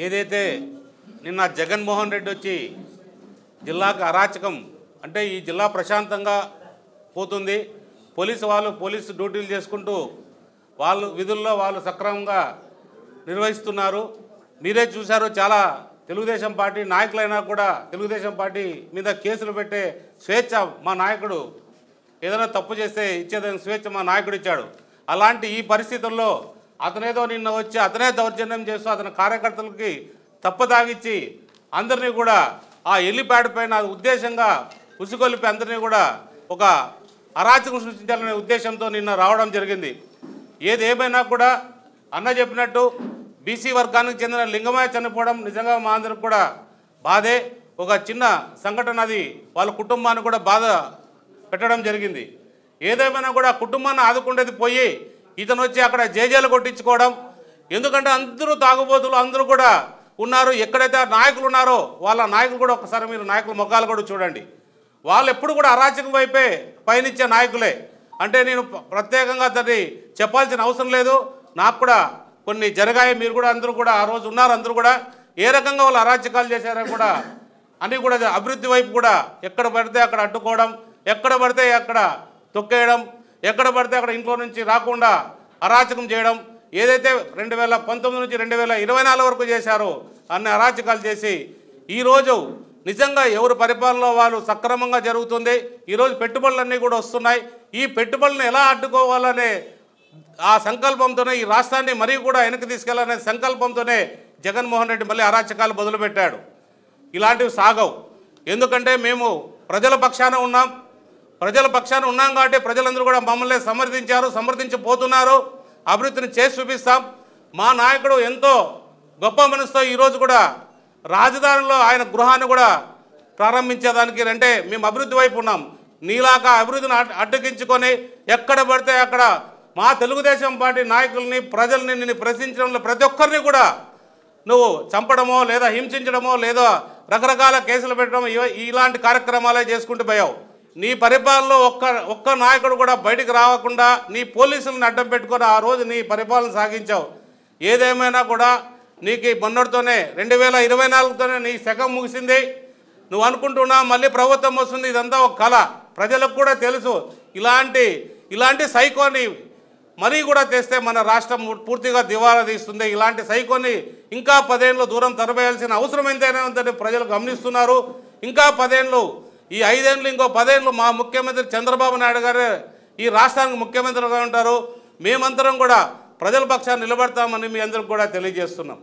ఏదైతే నిన్న జగన్మోహన్ రెడ్డి వచ్చి జిల్లాకు అరాచకం అంటే ఈ జిల్లా ప్రశాంతంగా పోతుంది, పోలీసు డ్యూటీలు చేసుకుంటూ వాళ్ళు విధుల్లో వాళ్ళు సక్రమంగా నిర్వహిస్తున్నారు. మీరే చూశారు, చాలా తెలుగుదేశం పార్టీ నాయకులైనా కూడా తెలుగుదేశం పార్టీ మీద కేసులు పెట్టే స్వేచ్ఛ మా నాయకుడు, ఏదైనా తప్పు చేస్తే ఇచ్చేదానికి స్వేచ్ఛ మా నాయకుడు ఇచ్చాడు. అలాంటి ఈ పరిస్థితుల్లో అతనేదో నిన్న వచ్చి అతనే దౌర్జన్యం చేస్తూ అతని కార్యకర్తలకి తప్పదాగిచ్చి అందరినీ కూడా ఆ ఎల్లిప్యాడ్ పైన ఉద్దేశంగా ఉసుగొలిపి అందరినీ కూడా ఒక అరాచకం సృష్టించాలనే ఉద్దేశంతో నిన్న రావడం జరిగింది. ఏదేమైనా కూడా అన్న చెప్పినట్టు బీసీ వర్గానికి చెందిన లింగమయ్య చనిపోవడం నిజంగా మా అందరికి కూడా బాధే. ఒక చిన్న సంఘటన, అది వాళ్ళ కుటుంబాన్ని కూడా బాధ పెట్టడం జరిగింది. ఏదేమైనా కూడా కుటుంబాన్ని ఆదుకుండేది పోయి ఇతను వచ్చి అక్కడ జేజేలు కొట్టించుకోవడం. ఎందుకంటే అందరూ తాగుబోతులు అందరూ కూడా ఉన్నారు. ఎక్కడైతే నాయకులు ఉన్నారో వాళ్ళ నాయకులు కూడా ఒకసారి మీరు నాయకుల ముఖాలు కూడా చూడండి. వాళ్ళు ఎప్పుడు కూడా అరాచకం వైపే పయనించే నాయకులే. అంటే నేను ప్రత్యేకంగా దాన్ని చెప్పాల్సిన అవసరం లేదు, నాకు కూడా కొన్ని జరిగాయి. మీరు కూడా అందరూ కూడా ఆ రోజు ఉన్నారు. అందరూ కూడా ఏ రకంగా వాళ్ళు అరాచకాలు చేశారో కూడా అన్నీ కూడా అభివృద్ధి వైపు కూడా ఎక్కడ పడితే అక్కడ అడ్డుకోవడం, ఎక్కడ పడితే అక్కడ తొక్కేయడం, ఎక్కడ పడితే అక్కడ ఇంట్లో నుంచి రాకుండా అరాచకం చేయడం, ఏదైతే 2019 నుంచి 2024 వరకు చేశారో అన్ని అరాచకాలు చేసి ఈరోజు నిజంగా ఎవరు పరిపాలనలో వాళ్ళు సక్రమంగా జరుగుతుంది. ఈరోజు పెట్టుబడులన్నీ కూడా వస్తున్నాయి. ఈ పెట్టుబడులను ఎలా అడ్డుకోవాలనే ఆ సంకల్పంతోనే ఈ రాష్ట్రాన్ని మరీ కూడా వెనక్కి తీసుకెళ్లాలనే సంకల్పంతోనే జగన్మోహన్ రెడ్డి మళ్ళీ అరాచకాలు మొదలుపెట్టాడు. ఇలాంటివి సాగవు. ఎందుకంటే మేము ప్రజల పక్షాన ఉన్నాం. కాబట్టి ప్రజలందరూ కూడా మమ్మల్ని సమర్థించబోతున్నారు. అభివృద్ధిని చేసి చూపిస్తాం. మా నాయకుడు ఎంతో గొప్ప మనసుతో ఈరోజు కూడా రాజధానిలో ఆయన గృహాన్ని కూడా ప్రారంభించేదానికి అంటే మేము అభివృద్ధి వైపు ఉన్నాం. నీలాగా అభివృద్ధిని అడ్డగించుకొని ఎక్కడ పడితే అక్కడ మా తెలుగుదేశం పార్టీ నాయకుల్ని ప్రజల్ని నిన్ను ప్రశ్నించడంలో ప్రతి ఒక్కరిని కూడా నువ్వు చంపడమో లేదా హింసించడమో లేదా రకరకాల కేసులు పెట్టడం ఇలాంటి కార్యక్రమాలే చేసుకుంటూ పోయావు. నీ పరిపాలనలో ఒక్క నాయకుడు కూడా బయటికి రాకుండా నీ పోలీసులను అడ్డం పెట్టుకొని ఆ రోజు నీ పరిపాలన సాగించావు. ఏదేమైనా కూడా నీకు మొన్నటితోనే 2024తోనే నీ శకం ముగిసింది. నువ్వు అనుకుంటున్నావు మళ్ళీ ప్రభుత్వం వస్తుంది, ఇదంతా ఒక కళ. ప్రజలకు కూడా తెలుసు ఇలాంటి సైకోని మరీ కూడా తెస్తే మన రాష్ట్రం పూర్తిగా దివాలా తీస్తుంది. ఇలాంటి సైకోని ఇంకా 10 ఏళ్ళు దూరం తరబేయాల్సిన అవసరం ఎంతైనా ఉందని ప్రజలు గమనిస్తున్నారు. ఇంకా 10 ఏళ్ళు, ఈ 5 ఏళ్ళు, ఇంకో 10 ఏళ్ళు మా ముఖ్యమంత్రి చంద్రబాబు నాయుడు గారు ఈ రాష్ట్రానికి ముఖ్యమంత్రిగా ఉంటారు. మేమందరం కూడా ప్రజల పక్షాన్ని నిలబడతామని మీ అందరికి కూడా తెలియజేస్తున్నాం.